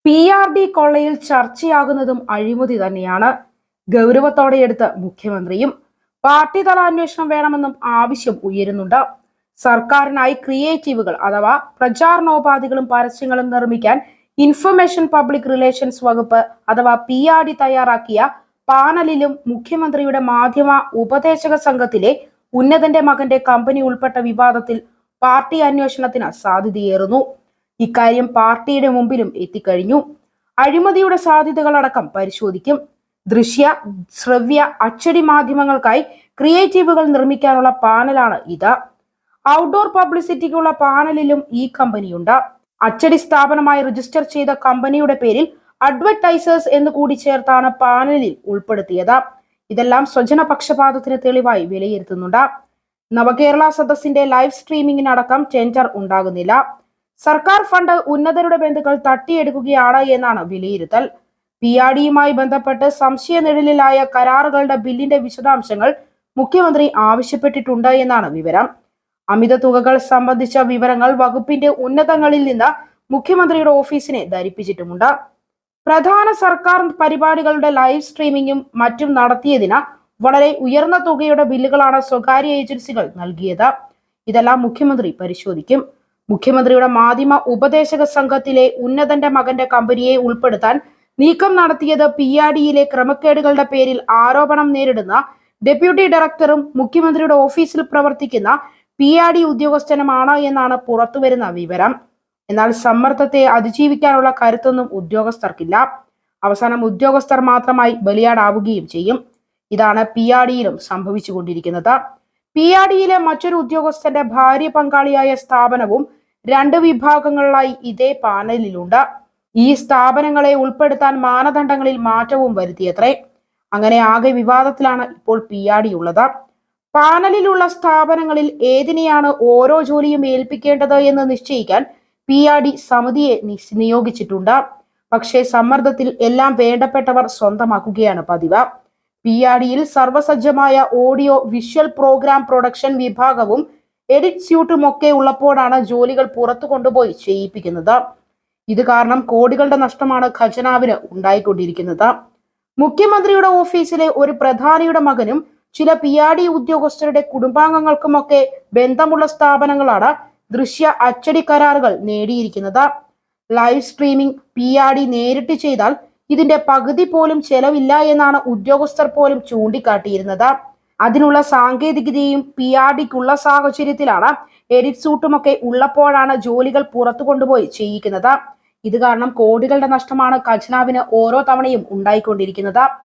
PRD കൊള്ളയിൽ ചർച്ചയാകുന്നതും അഴിമതി തന്നെയാണ്. ഗൗരവത്തോടെയെടുത്ത് മുഖ്യമന്ത്രിയും. പാർട്ടി തല അന്വേഷണം വേണമെന്നും ആവശ്യം ഉയരുന്നുണ്ട്. സർക്കാരിനായി ക്രിയേറ്റീവുകൾ അഥവാ പ്രചാരണോപാധികളും പരസ്യങ്ങളും നിർമ്മിക്കാൻ ഇൻഫർമേഷൻ പബ്ലിക് റിലേഷൻസ് വകുപ്പ് അഥവാ PRD തയ്യാറാക്കിയ പാനലിലും മുഖ്യമന്ത്രിയുടെ മാധ്യമ ഉപദേശക സംഘത്തിലെ ഉന്നതന്റെ മകന്റെ കമ്പനി ഉൾപ്പെട്ട വിവാദത്തിൽ പാർട്ടി അന്വേഷണത്തിന് സാധ്യതയേറുന്നു. ഇക്കാര്യം പാർട്ടിയുടെ മുമ്പിലും എത്തിക്കഴിഞ്ഞു. അഴിമതിയുടെ സാധ്യതകളടക്കം പരിശോധിക്കും. ദൃശ്യ, ശ്രവ്യ, അച്ചടി മാധ്യമങ്ങൾക്കായി ക്രിയേറ്റീവുകൾ നിർമ്മിക്കാനുള്ള പാനലാണ് ഇത്. ഔട്ട്ഡോർ പബ്ലിസിറ്റിക്കുള്ള പാനലിലും ഈ കമ്പനിയുണ്ട്. അച്ചടി സ്ഥാപനമായി രജിസ്റ്റർ ചെയ്ത കമ്പനിയുടെ പേരിൽ അഡ്വർടൈസേഴ്സ് എന്ന് കൂടി ചേർത്താണ് പാനലിൽ ഉൾപ്പെടുത്തിയത്. ഇതെല്ലാം സ്വജന പക്ഷപാതത്തിന് തെളിവായി വിലയിരുത്തുന്നുണ്ട്. നവകേരള സദസ്സിന്റെ ലൈവ് സ്ട്രീമിംഗിനടക്കം ടെൻഡർ ഉണ്ടാകുന്നില്ല. സർക്കാർ ഫണ്ട് ഉന്നതരുടെ ബന്ധുക്കൾ തട്ടിയെടുക്കുകയാണ് എന്നാണ് വിലയിരുത്തൽ. PRDയുമായി ബന്ധപ്പെട്ട് സംശയനിഴലിലായ കരാറുകളുടെ ബില്ലിന്റെ വിശദാംശങ്ങൾ മുഖ്യമന്ത്രി ആവശ്യപ്പെട്ടിട്ടുണ്ട് എന്നാണ് വിവരം. അമിത തുകകൾ സംബന്ധിച്ച വിവരങ്ങൾ വകുപ്പിന്റെ ഉന്നതങ്ങളിൽ നിന്ന് മുഖ്യമന്ത്രിയുടെ ഓഫീസിനെ ധരിപ്പിച്ചിട്ടുമുണ്ട്. പ്രധാന സർക്കാർ പരിപാടികളുടെ ലൈവ് സ്ട്രീമിംഗും മറ്റും നടത്തിയതിന് വളരെ ഉയർന്ന തുകയുടെ ബില്ലുകളാണ് സ്വകാര്യ ഏജൻസികൾ നൽകിയത്. ഇതെല്ലാം മുഖ്യമന്ത്രി പരിശോധിക്കും. മുഖ്യമന്ത്രിയുടെ മാധ്യമ ഉപദേശക സംഘത്തിലെ ഉന്നതന്റെ മകന്റെ കമ്പനിയെ ഉൾപ്പെടുത്താൻ നീക്കം നടത്തിയത് PRDയിലെ ക്രമക്കേടുകളുടെ പേരിൽ ആരോപണം നേരിടുന്ന ഡെപ്യൂട്ടി ഡയറക്ടറും മുഖ്യമന്ത്രിയുടെ ഓഫീസിൽ പ്രവർത്തിക്കുന്ന PRD ഉദ്യോഗസ്ഥനുമാണ് എന്നാണ് പുറത്തുവരുന്ന വിവരം. എന്നാൽ സമ്മർദ്ദത്തെ അതിജീവിക്കാനുള്ള കരുത്തൊന്നും ഉദ്യോഗസ്ഥർക്കില്ല. അവസാനം ഉദ്യോഗസ്ഥർ മാത്രമായി ബലിയാടാവുകയും ചെയ്യും. ഇതാണ് PRDയിലും സംഭവിച്ചുകൊണ്ടിരിക്കുന്നത്. PRDയിലെ മറ്റൊരു ഉദ്യോഗസ്ഥന്റെ ഭാര്യ പങ്കാളിയായ സ്ഥാപനവും 2 വിഭാഗങ്ങളിലായി ഇതേ പാനലിലുണ്ട്. ഈ സ്ഥാപനങ്ങളെ ഉൾപ്പെടുത്താൻ മാനദണ്ഡങ്ങളിൽ മാറ്റവും വരുത്തിയത്രേ. അങ്ങനെ ആകെ വിവാദത്തിലാണ് ഇപ്പോൾ PRD ഉള്ളത്. പാനലിലുള്ള സ്ഥാപനങ്ങളിൽ ഏതിനെയാണ് ഓരോ ജോലിയും ഏൽപ്പിക്കേണ്ടത് എന്ന് നിശ്ചയിക്കാൻ PRD സമിതിയെ നിയോഗിച്ചിട്ടുണ്ട്. പക്ഷേ സമ്മർദ്ദത്തിൽ എല്ലാം വേണ്ടപ്പെട്ടവർ സ്വന്തമാക്കുകയാണ് പതിവ്. PRDയിൽ സർവസജ്ജമായ ഓഡിയോ വിഷ്വൽ പ്രോഗ്രാം പ്രൊഡക്ഷൻ വിഭാഗവും എഡിറ്റ് സ്യൂട്ടും ഒക്കെ ഉള്ളപ്പോഴാണ് ജോലികൾ പുറത്തു കൊണ്ടുപോയി ചെയ്യിപ്പിക്കുന്നത്. ഇത് കാരണം കോടികളുടെ നഷ്ടമാണ് ഖജനാവിന് ഉണ്ടായിക്കൊണ്ടിരിക്കുന്നത്. മുഖ്യമന്ത്രിയുടെ ഓഫീസിലെ ഒരു പ്രധാനിയുടെ മകനും ചില PRD ഉദ്യോഗസ്ഥരുടെ കുടുംബാംഗങ്ങൾക്കുമൊക്കെ ബന്ധമുള്ള സ്ഥാപനങ്ങളാണ് ദൃശ്യ, അച്ചടി കരാറുകൾ നേടിയിരിക്കുന്നത്. ലൈവ് സ്ട്രീമിംഗ് PRD നേരിട്ട് ചെയ്താൽ ഇതിന്റെ പകുതി പോലും ചെലവില്ല എന്നാണ് ഉദ്യോഗസ്ഥർ പോലും ചൂണ്ടിക്കാട്ടിയിരുന്നത്. അതിനുള്ള സാങ്കേതികതയും PRDക്കുള്ള സാഹചര്യത്തിലാണ് എഡിറ്റ് സൂട്ടുമൊക്കെ ഉള്ളപ്പോഴാണ് ജോലികൾ പുറത്തു കൊണ്ടുപോയി ചെയ്യിക്കുന്നത്. ഇത് കാരണം കോടികളുടെ നഷ്ടമാണ് ഖജനാവിന് ഓരോ തവണയും ഉണ്ടായിക്കൊണ്ടിരിക്കുന്നത്.